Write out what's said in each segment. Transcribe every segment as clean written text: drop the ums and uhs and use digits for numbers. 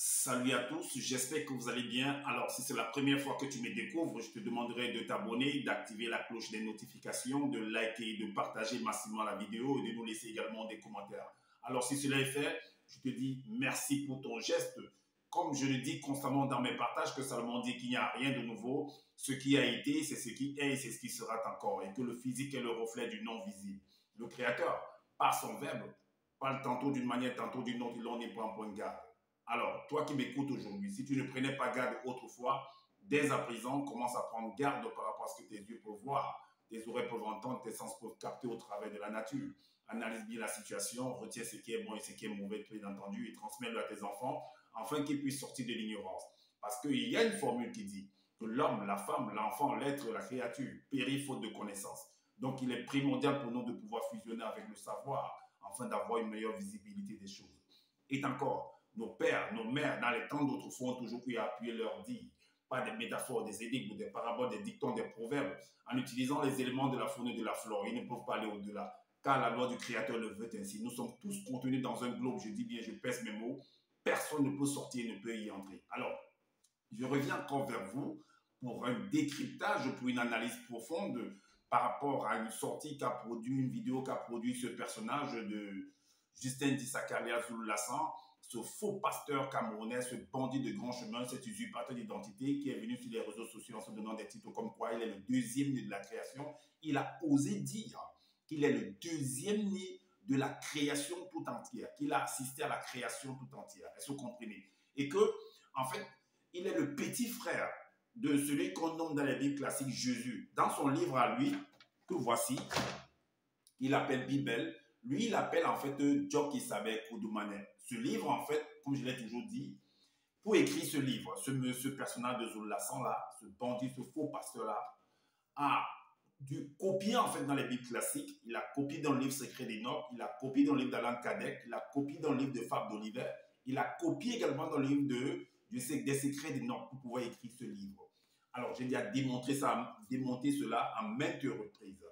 Salut à tous, j'espère que vous allez bien. Alors, si c'est la première fois que tu me découvres, je te demanderai de t'abonner, d'activer la cloche des notifications, de liker, de partager massivement la vidéo et de nous laisser également des commentaires. Alors, si cela est fait, je te dis merci pour ton geste. Comme je le dis constamment dans mes partages, que Salomon dit qu'il n'y a rien de nouveau. Ce qui a été, c'est ce qui est et c'est ce qui sera encore. Et que le physique est le reflet du non visible. Le Créateur, par son verbe, parle tantôt d'une manière, tantôt d'une autre, il en est pas en point de garde. Alors, toi qui m'écoutes aujourd'hui, si tu ne prenais pas garde autrefois, dès à présent, commence à prendre garde par rapport à ce que tes yeux peuvent voir, tes oreilles peuvent entendre, tes sens peuvent capter au travers de la nature. Analyse bien la situation, retiens ce qui est bon et ce qui est mauvais, bien entendu, et transmets-le à tes enfants, afin qu'ils puissent sortir de l'ignorance. Parce qu'il y a une formule qui dit que l'homme, la femme, l'enfant, l'être, la créature périt faute de connaissance. Donc, il est primordial pour nous de pouvoir fusionner avec le savoir, afin d'avoir une meilleure visibilité des choses. Et encore, nos pères, nos mères, dans les temps d'autrefois, ont toujours pu appuyer leur dire, pas des métaphores, des énigmes, des paraboles, des dictons, des proverbes, en utilisant les éléments de la faune et de la flore. Ils ne peuvent pas aller au-delà, car la loi du Créateur le veut ainsi. Nous sommes tous contenus dans un globe, je dis bien, je pèse mes mots, personne ne peut sortir, ne peut y entrer. Alors, je reviens encore vers vous pour un décryptage, pour une analyse profonde par rapport à une sortie qu'a produit, une vidéo qu'a produit ce personnage de Justin Dissakalia Zulu-Lassan, ce faux pasteur camerounais, ce bandit de grand chemin, cet usurpateur d'identité qui est venu sur les réseaux sociaux en se donnant des titres comme quoi il est le deuxième né de la création. Il a osé dire qu'il est le deuxième né de la création tout entière, qu'il a assisté à la création tout entière. Est-ce que vous comprenez? Et que, en fait, il est le petit frère de celui qu'on nomme dans les Bibles classiques Jésus. Dans son livre à lui, que voici, il appelle Bible, lui, il appelle en fait Job Kissabe Koudoumane. Ce livre, en fait, comme je l'ai toujours dit, pour écrire ce livre, ce personnage de Zulu-Lassan là, ce bandit, ce faux pasteur-là, a dû copier en fait dans les Bibles classiques. Il a copié dans le livre Secret d'Enoch, il a copié dans le livre d'Alan Kardec, il a copié dans le livre de Fabre d'Oliver, il a copié également dans le livre des Secrets d'Enoch pour pouvoir écrire ce livre. Alors, j'ai déjà démontré cela à maintes reprises.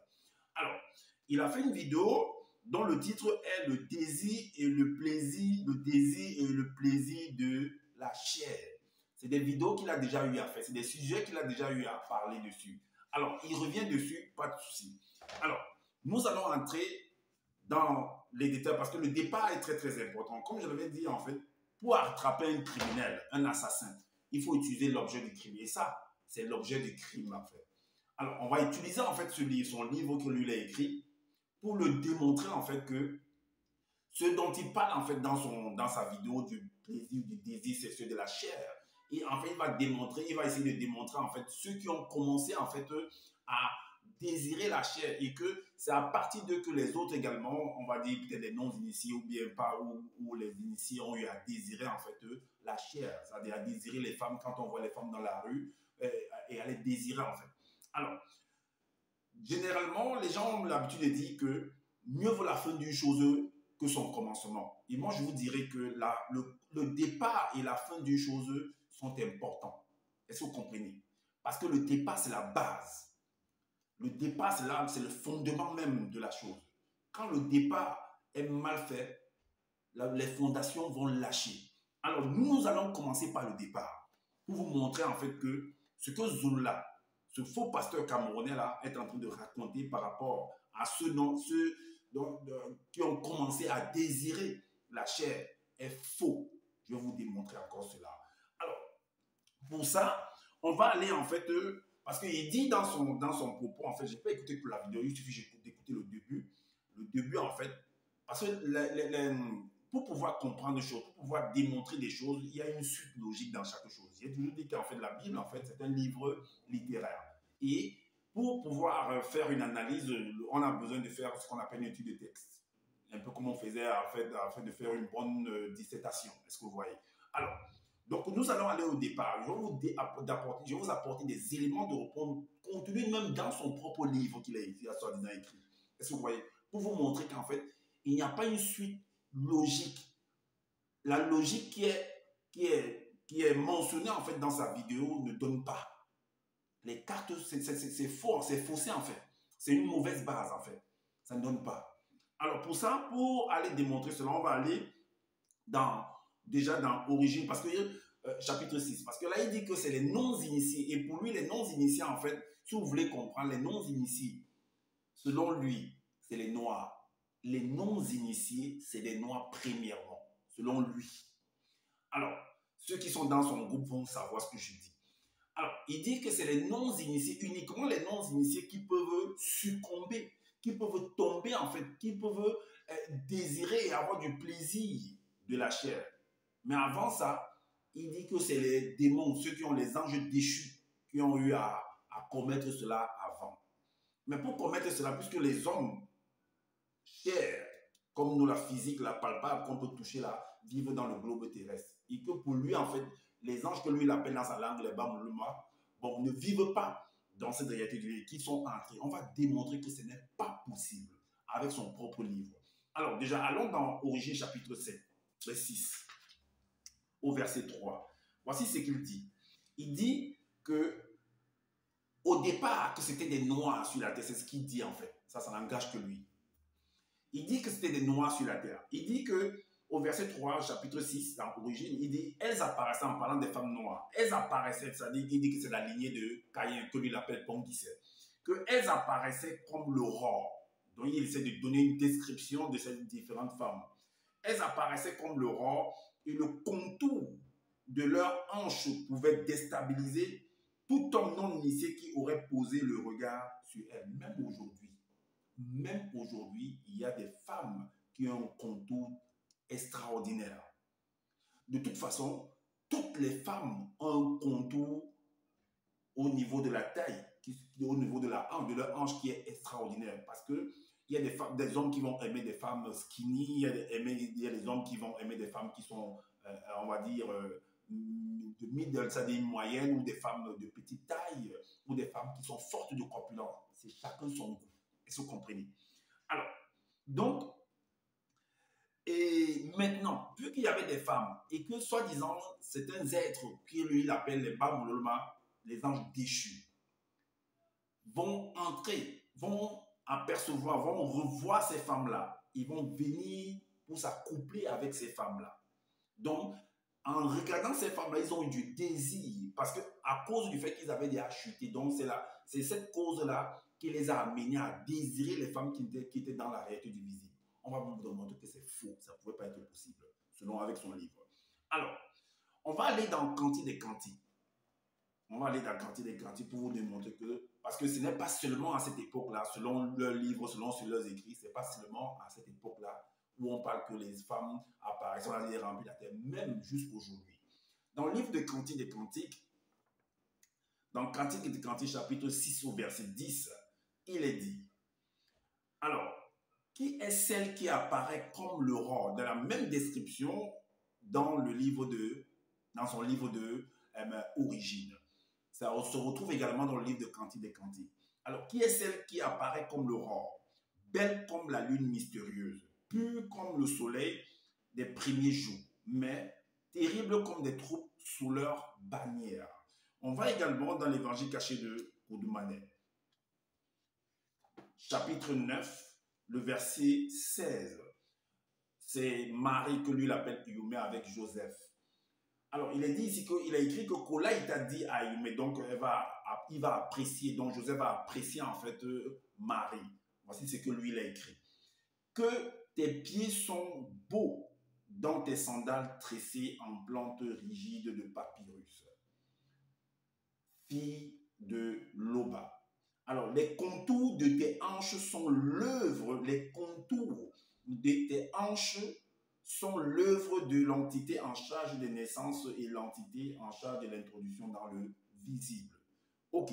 Alors, il a fait une vidéo dont le titre est le désir et le plaisir de la chair. C'est des vidéos qu'il a déjà eu à faire, c'est des sujets qu'il a déjà eu à parler dessus. Alors, il revient dessus, pas de souci. Alors, nous allons entrer dans les détails parce que le départ est très très important. Comme je l'avais dit en fait, pour attraper un criminel, un assassin, il faut utiliser l'objet du crime. Et ça, c'est l'objet du crime en fait. Alors, on va utiliser en fait son livre que lui a écrit pour le démontrer en fait que ce dont il parle en fait dans sa vidéo du plaisir, du désir sexuel de la chair. Et en fait, il va essayer de démontrer en fait ceux qui ont commencé en fait à désirer la chair et que c'est à partir d'eux que les autres également, on va dire peut-être les non-initiés ou bien pas, ou les initiés ont eu à désirer en fait la chair, c'est-à-dire à désirer les femmes quand on voit les femmes dans la rue et à les désirer en fait. Alors, généralement, les gens ont l'habitude de dire que mieux vaut la fin d'une chose que son commencement. Et moi, je vous dirais que le départ et la fin d'une chose sont importants. Est-ce que vous comprenez? Parce que le départ, c'est la base. Le départ, c'est le fondement même de la chose. Quand le départ est mal fait, les fondations vont lâcher. Alors, nous allons commencer par le départ pour vous montrer en fait que ce que Zulu-là, ce faux pasteur camerounais là, est en train de raconter par rapport à ceux qui ont commencé à désirer la chair est faux. Je vais vous démontrer encore cela. Alors, pour ça, on va aller en fait, parce qu'il dit dans son propos, en fait, je n'ai pas écouté toute la vidéo, il suffit d'écouter le début. Le début, en fait, parce que pour pouvoir comprendre des choses, pour pouvoir démontrer des choses, il y a une suite logique dans chaque chose. J'ai toujours dit qu'en fait, la Bible, en fait, c'est un livre littéraire. Et pour pouvoir faire une analyse, on a besoin de faire ce qu'on appelle une étude de texte. Un peu comme on faisait afin de faire une bonne dissertation. Est-ce que vous voyez? Alors, donc nous allons aller au départ. Je vais vous apporter des éléments de repos contenus même dans son propre livre qu'il a écrit, écrit. Est-ce que vous voyez? Pour vous montrer qu'en fait, il n'y a pas une suite logique. La logique qui est mentionnée en fait dans sa vidéo ne donne pas. Les cartes, c'est faux, c'est faussé en fait. C'est une mauvaise base en fait. Ça ne donne pas. Alors pour ça, pour aller démontrer cela, on va aller dans déjà dans Origine, parce que chapitre 6, parce que là, il dit que c'est les non-initiés. Et pour lui, les non-initiés, en fait, si vous voulez comprendre, les non-initiés, selon lui, c'est les noirs. Les non-initiés, c'est les noirs premièrement, selon lui. Alors, ceux qui sont dans son groupe vont savoir ce que je dis. Alors, il dit que c'est les non-initiés, uniquement les non-initiés qui peuvent succomber, qui peuvent tomber en fait, qui peuvent désirer et avoir du plaisir de la chair. Mais avant ça, il dit que c'est les démons, ceux qui ont les anges déchus, qui ont eu à commettre cela avant. Mais pour commettre cela, puisque les hommes chers, comme nous, la physique, la palpable, qu'on peut toucher là, vivent dans le globe terrestre. Et que pour lui, en fait, les anges que lui il appelle dans sa langue, les Bamuluma, bon, ne vivent pas dans cette réalité de vie, qui sont entrés. On va démontrer que ce n'est pas possible avec son propre livre. Alors, déjà, allons dans Origine chapitre 7, verset 6, au verset 3. Voici ce qu'il dit. Il dit que, au départ, que c'était des noirs sur la terre. C'est ce qu'il dit, en fait. Ça n'engage que lui. Il dit que c'était des noirs sur la terre. Il dit que, au verset 3, chapitre 6, dans Origine, il dit, elles apparaissaient en parlant des femmes noires. Elles apparaissaient, c'est-à-dire, il dit que c'est la lignée de Caïn, que lui l'appelle Pongissel. Qu'elles apparaissaient comme l'aurore. Donc, il essaie de donner une description de ces différentes femmes. Elles apparaissaient comme l'aurore et le contour de leurs hanches pouvait déstabiliser tout homme non initié qui aurait posé le regard sur elles. Même aujourd'hui, il y a des femmes qui ont un contour extraordinaire. De toute façon, toutes les femmes ont un contour au niveau de la taille, au niveau de leur hanche qui est extraordinaire. Parce qu'il y a des hommes qui vont aimer des femmes skinny, il y a des hommes qui vont aimer des femmes qui sont, on va dire, de middle, c'est-à-dire moyenne, ou des femmes de petite taille, ou des femmes qui sont fortes de corpulence. C'est chacun son goût. Est-ce que vous comprenez? Alors, donc, et maintenant, vu qu'il y avait des femmes, et que soi-disant, certains êtres, qui lui appelle les Bamuloma, les anges déchus, vont entrer, vont apercevoir, vont revoir ces femmes-là. Ils vont venir pour s'accoupler avec ces femmes-là. Donc, en regardant ces femmes-là, ils ont eu du désir, parce qu'à cause du fait qu'ils avaient déjà chuté, donc c'est cette cause-là qui les a amenés à désirer les femmes qui étaient dans la réalité du visible. On va vous montrer que c'est faux, ça ne pouvait pas être possible, selon avec son livre. Alors, on va aller dans Cantique des Cantiques. On va aller dans Cantique des Cantiques pour vous démontrer que, parce que ce n'est pas seulement à cette époque-là, selon leurs livres, selon leurs écrits, ce n'est pas seulement à cette époque-là où on parle que les femmes apparaissent, on a rempli la terre, même jusqu'aujourd'hui. Dans le livre de Cantique des Cantiques, dans Cantique des Cantiques, chapitre 6 au verset 10, il est dit, alors, qui est celle qui apparaît comme l'aurore, dans la même description dans son livre de Origine. Ça se retrouve également dans le livre de Cantique des Cantiques. Alors, qui est celle qui apparaît comme l'aurore, belle comme la lune mystérieuse, pure comme le soleil des premiers jours, mais terrible comme des troupes sous leur bannière. On va également dans l'évangile caché de Koudoumané. Chapitre 9, le verset 16. C'est Marie que lui l'appelle Ioumé avec Joseph. Alors, il est dit ici qu'il a écrit que Kola, il t'a dit à Ioumé, donc il va apprécier, donc Joseph va apprécier en fait Marie. Voici ce que lui, il a écrit. Que tes pieds sont beaux dans tes sandales tressées en plantes rigides de papyrus. Fille de Loba. Alors, les contours de tes hanches sont l'œuvre, les contours de tes hanches sont l'œuvre de l'entité en charge des naissances et l'entité en charge de l'introduction dans le visible. Ok.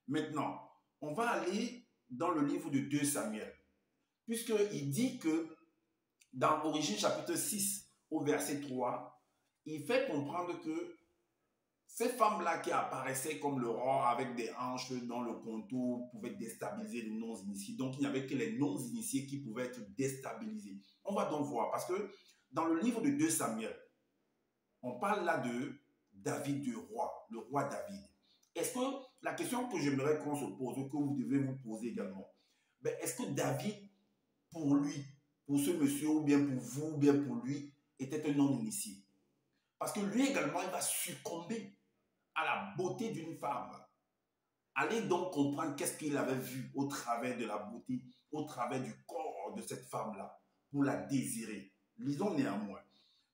Maintenant, on va aller dans le livre de 2 Samuel. Puisqu'il dit que dans Origine chapitre 6 au verset 3, il fait comprendre que ces femmes-là qui apparaissaient comme l'aurore avec des hanches dans le contour pouvaient déstabiliser les non-initiés. Donc, il n'y avait que les non-initiés qui pouvaient être déstabilisés. On va donc voir, parce que dans le livre de 2 Samuel, on parle là de David, le roi David. Est-ce que la question que j'aimerais qu'on se pose, que vous devez vous poser également, est-ce que David, pour lui, pour ce monsieur, ou bien pour vous, ou bien pour lui, était un non-initié? Parce que lui également, il va succomber à la beauté d'une femme. Allez donc comprendre qu'est-ce qu'il avait vu au travers de la beauté, au travers du corps de cette femme-là, pour la désirer. Lisons néanmoins.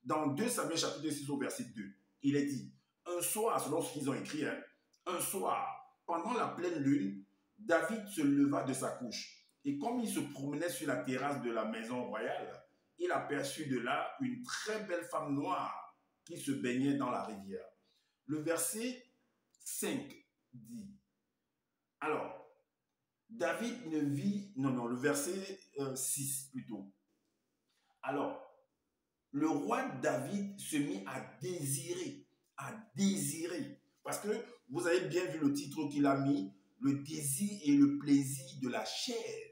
Dans 2 Samuel chapitre 6 au verset 2, il est dit, un soir, selon ce qu'ils ont écrit, hein, un soir, pendant la pleine lune, David se leva de sa couche. Et comme il se promenait sur la terrasse de la maison royale, il aperçut de là une très belle femme noire qui se baignait dans la rivière. Le verset 5 dit, alors, David ne vit, non, le verset 6 plutôt. Alors, le roi David se mit à désirer, parce que vous avez bien vu le titre qu'il a mis, le désir et le plaisir de la chair.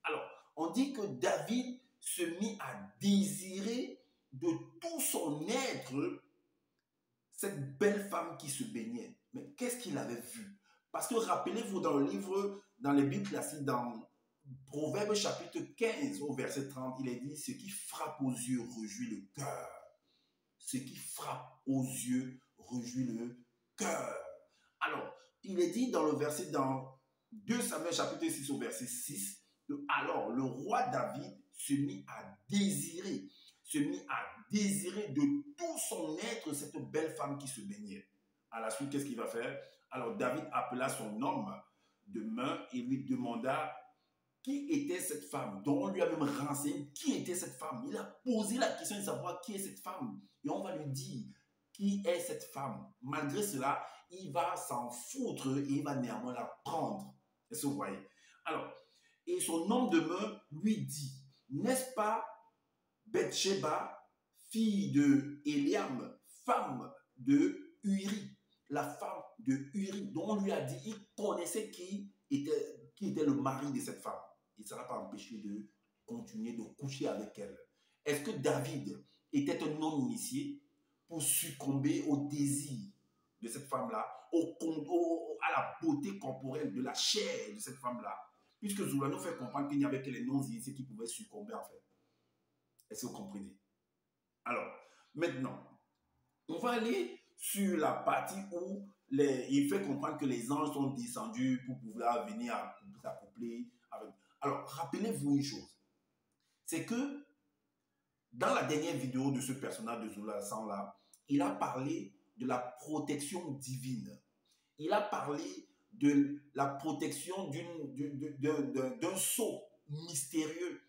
Alors, on dit que David se mit à désirer de tout son être cette belle femme qui se baignait. Mais qu'est-ce qu'il avait vu? Parce que rappelez-vous dans le livre, dans les Bibles classiques, dans Proverbes chapitre 15 au verset 30, il est dit, ce qui frappe aux yeux réjouit le cœur. Ce qui frappe aux yeux réjouit le cœur. Alors, il est dit dans le verset, dans 2 Samuel chapitre 6 au verset 6, alors le roi David se mit à désirer de tout son être cette belle femme qui se baignait. À la suite, qu'est-ce qu'il va faire? Alors David appela son homme de main et lui demanda qui était cette femme, dont on lui a même renseigné qui était cette femme. Il a posé la question de savoir qui est cette femme. Et on va lui dire qui est cette femme. Malgré cela, il va s'en foutre et il va néanmoins la prendre. Est-ce que vous voyez? Alors, et son homme de main lui dit, n'est-ce pas Bathsheba, fille de Eliam, femme de Uri, la femme de Uri, dont on lui a dit, il connaissait qui était le mari de cette femme. Il ne sera pas empêché de continuer de coucher avec elle. Est-ce que David était un homme initié pour succomber au désir de cette femme-là, à la beauté corporelle de la chair de cette femme-là? Puisque Zoula nous fait comprendre qu'il n'y avait que les non-initiés qui pouvaient succomber en fait. Est-ce que vous comprenez? Alors, maintenant, on va aller sur la partie où il fait comprendre que les anges sont descendus pour pouvoir venir s'accoupler avec. Alors, rappelez-vous une chose, c'est que dans la dernière vidéo de ce personnage de Zoula Hassan là, il a parlé de la protection divine. Il a parlé de la protection d'un sceau mystérieux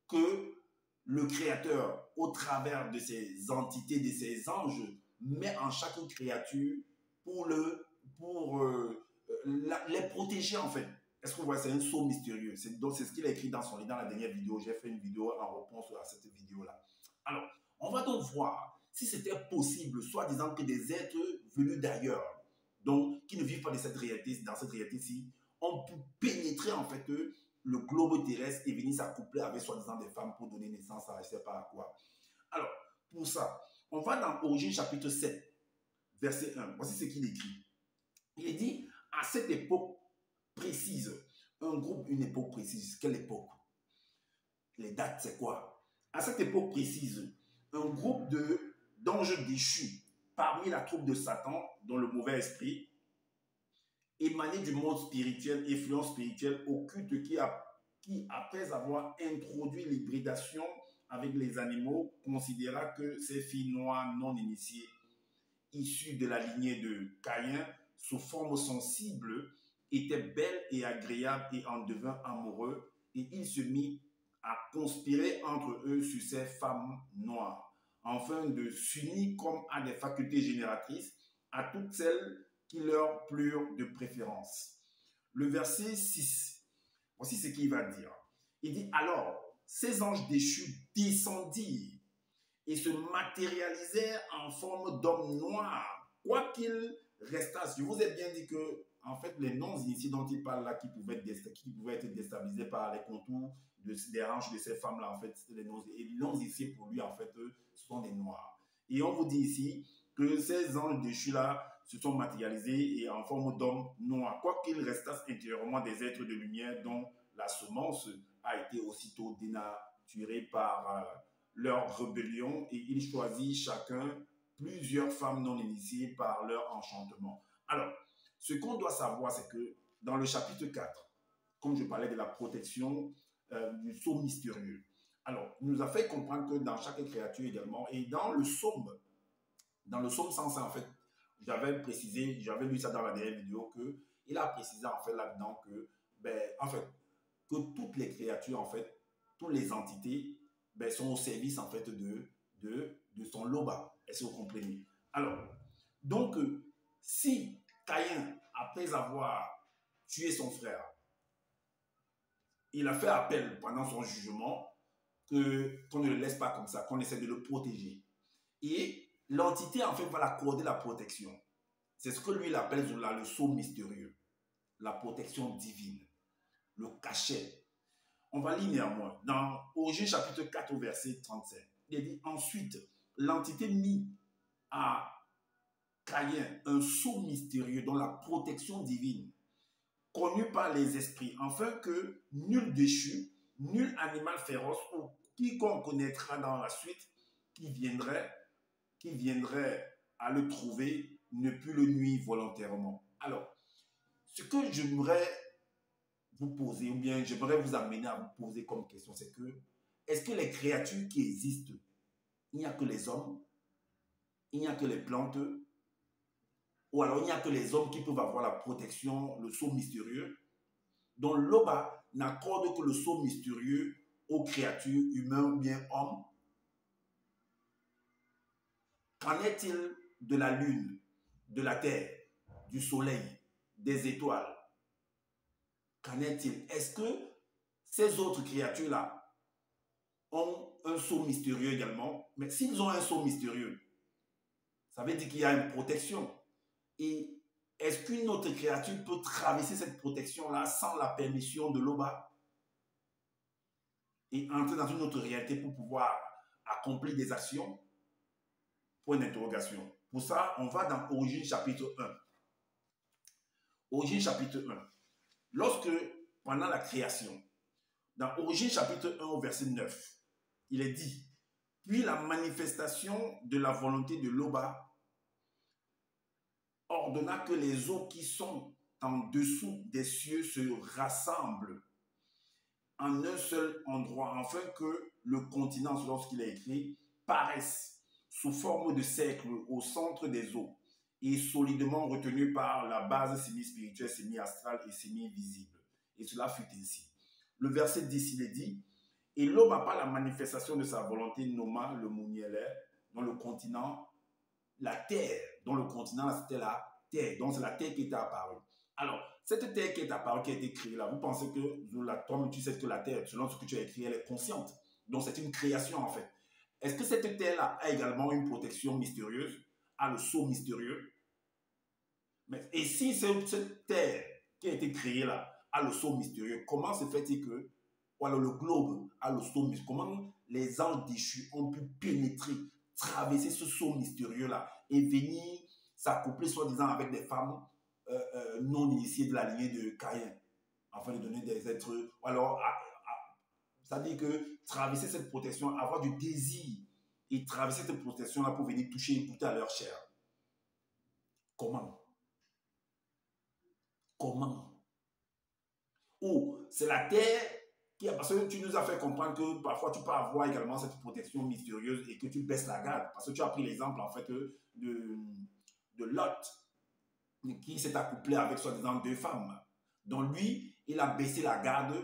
que le Créateur, au travers de ces entités, de ces anges, met en chaque créature pour les protéger en fait. Est-ce que vous voyez, c'est un sceau mystérieux. Donc c'est ce qu'il a écrit dans son livre, dans la dernière vidéo. J'ai fait une vidéo en réponse à cette vidéo-là. Alors, on va donc voir si c'était possible, soi-disant que des êtres venus d'ailleurs, donc qui ne vivent pas de cette réalité, dans cette réalité-ci, ont pu pénétrer en fait le globe terrestre et venir s'accoupler avec soi-disant des femmes pour donner naissance à je ne sais pas à quoi. Alors, pour ça, on va dans Origine chapitre 7, verset 1. Voici ce qu'il écrit. Il est dit, à cette époque précise, une époque précise, quelle époque? Les dates, c'est quoi? À cette époque précise, un groupe d'anges déchus parmi la troupe de Satan, dont le mauvais esprit, émané du monde spirituel, influence spirituelle, occulte qui, après avoir introduit l'hybridation avec les animaux, considéra que ces filles noires non initiées, issues de la lignée de Caïn, sous forme sensible, étaient belles et agréables et en devint amoureux, et il se mit à conspirer entre eux sur ces femmes noires, afin de s'unir comme à des facultés génératrices à toutes celles qui leur plurent de préférence. Le verset 6, voici ce qu'il va dire. Il dit, alors, ces anges déchus descendirent et se matérialisèrent en forme d'hommes noirs, quoi qu'ils restassent. Je vous ai bien dit que, en fait, les non-initiés dont il parle là, qui pouvaient être déstabilisés par les contours des hanches de ces femmes-là, en fait, c'était les non-initiés pour lui, en fait, eux, sont des noirs. Et on vous dit ici que ces anges déchus-là se sont matérialisés et en forme d'hommes noirs, quoi qu'ils restassent intérieurement des êtres de lumière dont la semence a été aussitôt dénaturée par leur rébellion, et ils choisissent chacun plusieurs femmes non initiées par leur enchantement. Alors, ce qu'on doit savoir, c'est que dans le chapitre 4, comme je parlais de la protection du sceau mystérieux, alors, il nous a fait comprendre que dans chaque créature également, et dans le psaume 105, en fait, j'avais précisé, j'avais lu ça dans la dernière vidéo, qu'il a précisé en fait là-dedans que, en fait, que toutes les créatures, en fait, toutes les entités, sont au service, en fait, de son loba. Est-ce que vous comprenez? Alors, donc, si Caïn, après avoir tué son frère, il a fait appel pendant son jugement, qu'on ne le laisse pas comme ça, qu'on essaie de le protéger. Et l'entité, en fait, va l'accorder la protection. C'est ce que lui, il appelle le sceau mystérieux, la protection divine, le cachet. On va lire néanmoins. Dans Origine chapitre 4 au verset 35, il dit « Ensuite, l'entité mit à Caïn un sceau mystérieux dont la protection divine, connue par les esprits, afin que nul déchu, nul animal féroce ou quiconque connaîtra dans la suite qui viendrait à le trouver ne put le nuire volontairement. » Alors, ce que j'aimerais vous poser, ou bien j'aimerais vous amener à vous poser comme question, c'est que, est-ce que les créatures qui existent, il n'y a que les hommes, il n'y a que les plantes, ou alors il n'y a que les hommes qui peuvent avoir la protection, le sceau mystérieux, dont l'Oba n'accorde que le sceau mystérieux aux créatures humaines ou bien hommes? Qu'en est-il de la lune, de la terre, du soleil, des étoiles? Qu'en est-il? Est-ce que ces autres créatures-là ont un sceau mystérieux également? Mais s'ils ont un sceau mystérieux, ça veut dire qu'il y a une protection. Et est-ce qu'une autre créature peut traverser cette protection-là sans la permission de l'Oba et entrer dans une autre réalité pour pouvoir accomplir des actions? Point d'interrogation. Pour ça, on va dans Origine chapitre 1. Origine chapitre 1. Lorsque, pendant la création, dans Origine chapitre 1 au verset 9, il est dit, « Puis la manifestation de la volonté de l'Oba ordonna que les eaux qui sont en dessous des cieux se rassemblent en un seul endroit, afin que le continent, lorsqu'il est écrit, paraisse sous forme de cercle au centre des eaux et solidement retenu par la base semi-spirituelle, semi-astrale et semi-visible. » Et cela fut ainsi. Le verset 10, il est dit, « Et l'homme, par la manifestation de sa volonté, nomma le Mounielé, dans le continent, la terre, dont le continent, c'était la terre. Donc, c'est la terre qui était apparue. Alors, cette terre qui est apparue, qui a été créée là, vous pensez que toi, tu sais que la terre, selon ce que tu as écrit, elle est consciente. Donc, c'est une création, en fait. Est-ce que cette terre-là a également une protection mystérieuse, a le sceau mystérieux? Et si cette terre qui a été créée là a le sceau mystérieux, comment se fait-il que, ou alors le globe a le sceau mystérieux, comment les anges déchus ont pu pénétrer, traverser ce sceau mystérieux-là et venir s'accoupler soi-disant avec des femmes non initiées de la lignée de Caïn, afin de donner des êtres, ou alors c'est-à-dire que traverser cette protection, avoir du désir et traverser cette protection-là pour venir toucher et goûter à leur chair. Comment? Comment? Ou c'est la terre qui a, parce que tu nous as fait comprendre que parfois tu peux avoir également cette protection mystérieuse et que tu baisses la garde. Parce que tu as pris l'exemple en fait de Lot qui s'est accouplé avec soi-disant 2 femmes. Donc lui, il a baissé la garde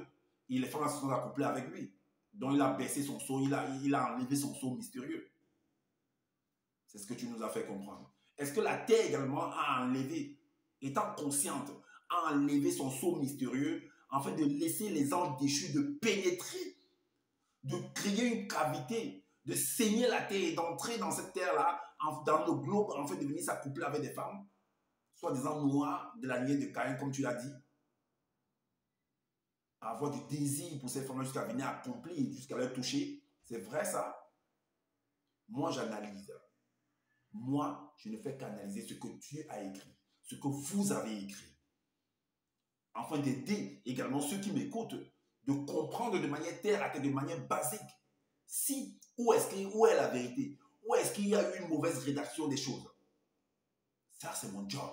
et les femmes se sont accouplées avec lui. Donc il a baissé son sceau, il a enlevé son sceau mystérieux. C'est ce que tu nous as fait comprendre. Est-ce que la terre également a enlevé, étant consciente, a enlevé son sceau mystérieux afin de laisser les anges déchus de pénétrer, de créer une cavité, de saigner la terre et d'entrer dans cette terre-là, dans le globe, en fait de venir s'accoupler avec des femmes, soi-disant noires, de la lignée de Caïn, comme tu l'as dit, avoir du désir pour ces femmes jusqu'à venir accomplir, jusqu'à leur toucher. C'est vrai ça? Moi, j'analyse. Moi, je ne fais qu'analyser ce que Dieu a écrit, ce que vous avez écrit, afin d'aider également ceux qui m'écoutent de comprendre de manière terre à terre, de manière basique, où est la vérité, Où est-ce qu'il y a eu une mauvaise rédaction des choses? Ça, c'est mon job.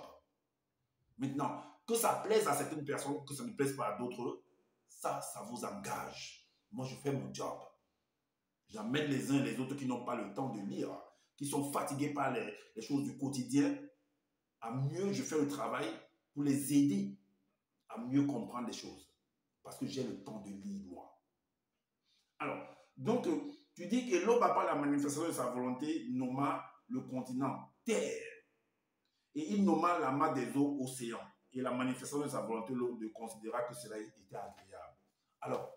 Maintenant, que ça plaise à certaines personnes, que ça ne plaise pas à d'autres, ça vous engage. Moi, je fais mon job. J'amène les uns et les autres qui n'ont pas le temps de lire, qui sont fatigués par les choses du quotidien, à mieux je fais le travail pour les aider à mieux comprendre les choses. Parce que j'ai le temps de lire, moi. Alors, donc, tu dis que l'homme, par la manifestation de sa volonté, nomma le continent Terre. Et il nomma la mer des eaux océan. Et la manifestation de sa volonté de considéra que cela était agréable. Alors,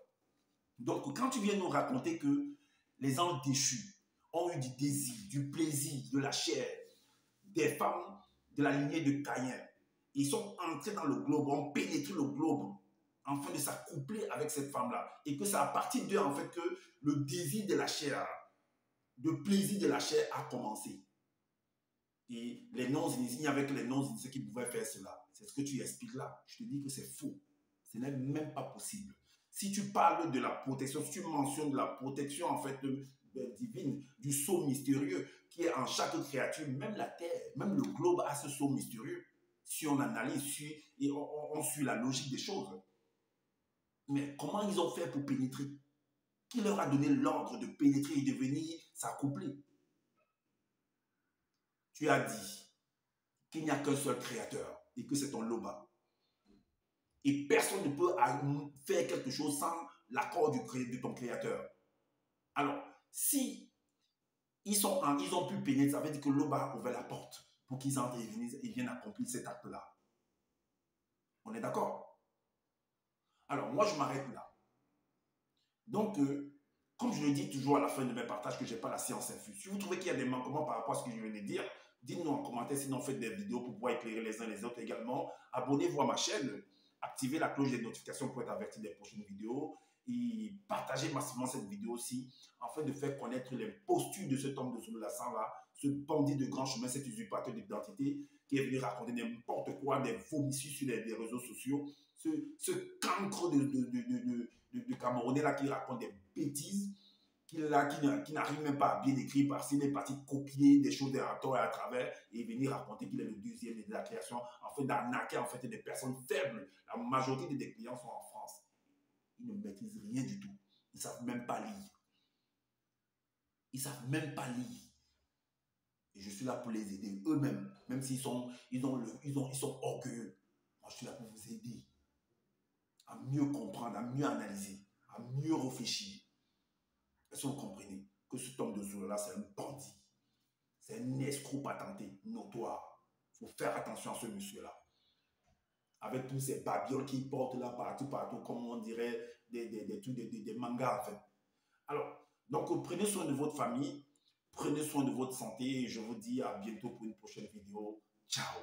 donc, quand tu viens nous raconter que les anges déchus ont eu du désir, du plaisir, de la chair, des femmes de la lignée de Caïn, ils sont entrés dans le globe, ont pénétré le globe, afin de s'accoupler avec cette femme-là. Et que c'est à partir d'eux, en fait, que le désir de la chair, le plaisir de la chair a commencé. Et les non-initiés, il n'y avait que les non-initiés qui pouvaient faire cela. C'est ce que tu expliques là. Je te dis que c'est faux. Ce n'est même pas possible. Si tu parles de la protection, si tu mentionnes de la protection en fait divine, du sceau mystérieux qui est en chaque créature, même la terre, même le globe a ce sceau mystérieux. Si on analyse et on suit la logique des choses. Mais comment ils ont fait pour pénétrer? Qui leur a donné l'ordre de pénétrer et de venir s'accoupler? Tu as dit qu'il n'y a qu'un seul créateur et que c'est ton loba. Et personne ne peut faire quelque chose sans l'accord de ton créateur. Alors, si ils ont pu pénétrer, ça veut dire que loba a ouvert la porte pour qu'ils entrent et viennent accomplir cet acte-là. On est d'accord? Alors, moi, je m'arrête là. Donc, comme je le dis toujours à la fin de mes partages, que je n'ai pas la science infuse. Si vous trouvez qu'il y a des manquements par rapport à ce que je viens de dire, dites-nous en commentaire, sinon faites des vidéos pour pouvoir éclairer les uns les autres également. Abonnez-vous à ma chaîne, activez la cloche des notifications pour être averti des prochaines vidéos et partagez massivement cette vidéo aussi afin de faire connaître les postures de cet homme de Zulu-Lassan là, ce bandit de grand chemin, cet usurpateur d'identité qui est venu raconter n'importe quoi, des vomissures sur les réseaux sociaux, ce cancre de Camerounais là qui raconte des bêtises, qui n'arrive même pas à bien écrire parce qu'il est parti copier des choses à tort et à travers et venir raconter qu'il est le deuxième de la création, en fait d'arnaquer en fait des personnes faibles. La majorité des clients sont en France. Ils ne maîtrisent rien du tout. Ils ne savent même pas lire. Ils ne savent même pas lire. Et je suis là pour les aider eux-mêmes, même s'ils sont orgueilleux. Moi, je suis là pour vous aider à mieux comprendre, à mieux analyser, à mieux réfléchir. Est-ce que vous comprenez que cet homme de Zulu-là, c'est un bandit, c'est un escroc patenté, notoire. Il faut faire attention à ce monsieur-là. Avec tous ces babioles qu'il porte là partout, comme on dirait des mangas en fait. Alors, donc prenez soin de votre famille, prenez soin de votre santé et je vous dis à bientôt pour une prochaine vidéo. Ciao!